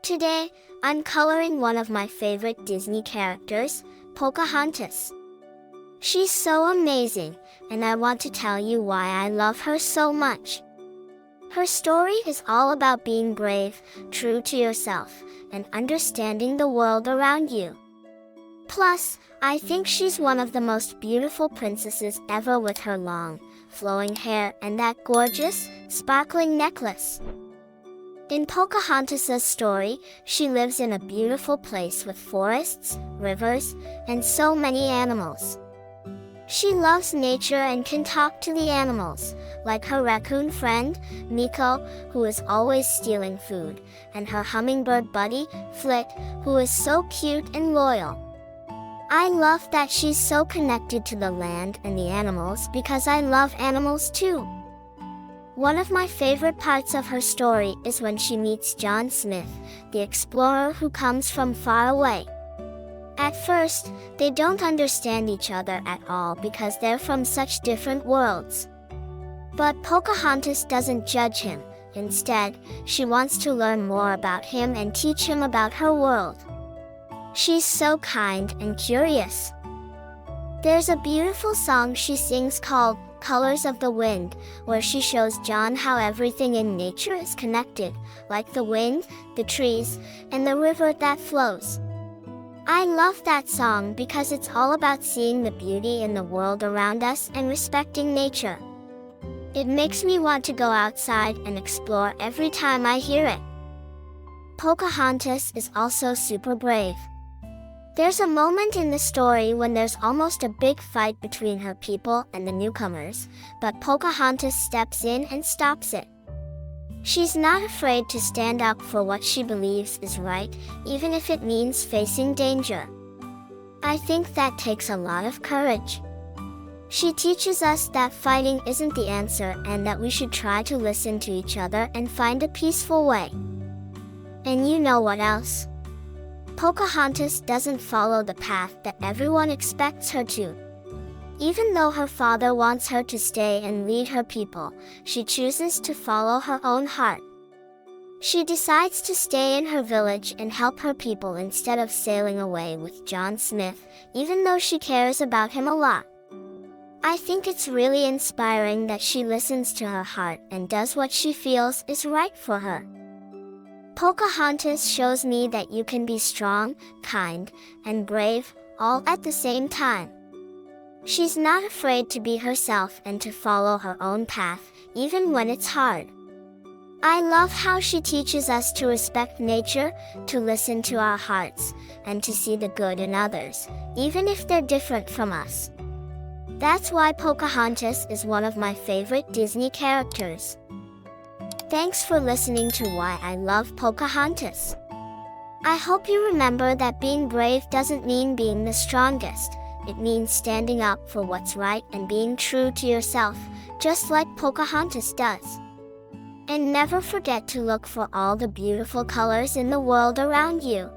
Today, I'm coloring one of my favorite Disney characters, Pocahontas. She's so amazing, and I want to tell you why I love her so much. Her story is all about being brave, true to yourself, and understanding the world around you. Plus, I think she's one of the most beautiful princesses ever with her long, flowing hair and that gorgeous, sparkling necklace. In Pocahontas' story, she lives in a beautiful place with forests, rivers, and so many animals. She loves nature and can talk to the animals, like her raccoon friend, Miko, who is always stealing food, and her hummingbird buddy, Flit, who is so cute and loyal. I love that she's so connected to the land and the animals because I love animals too. One of my favorite parts of her story is when she meets John Smith, the explorer who comes from far away. At first, they don't understand each other at all because they're from such different worlds. But Pocahontas doesn't judge him. Instead, she wants to learn more about him and teach him about her world. She's so kind and curious. There's a beautiful song she sings called Colors of the Wind, where she shows John how everything in nature is connected, like the wind, the trees, and the river that flows. I love that song because it's all about seeing the beauty in the world around us and respecting nature. It makes me want to go outside and explore every time I hear it. Pocahontas is also super brave. There's a moment in the story when there's almost a big fight between her people and the newcomers, but Pocahontas steps in and stops it. She's not afraid to stand up for what she believes is right, even if it means facing danger. I think that takes a lot of courage. She teaches us that fighting isn't the answer and that we should try to listen to each other and find a peaceful way. And you know what else? Pocahontas doesn't follow the path that everyone expects her to. Even though her father wants her to stay and lead her people, she chooses to follow her own heart. She decides to stay in her village and help her people instead of sailing away with John Smith, even though she cares about him a lot. I think it's really inspiring that she listens to her heart and does what she feels is right for her. Pocahontas shows me that you can be strong, kind, and brave, all at the same time. She's not afraid to be herself and to follow her own path, even when it's hard. I love how she teaches us to respect nature, to listen to our hearts, and to see the good in others, even if they're different from us. That's why Pocahontas is one of my favorite Disney characters. Thanks for listening to Why I Love Pocahontas. I hope you remember that being brave doesn't mean being the strongest. It means standing up for what's right and being true to yourself, just like Pocahontas does. And never forget to look for all the beautiful colors in the world around you.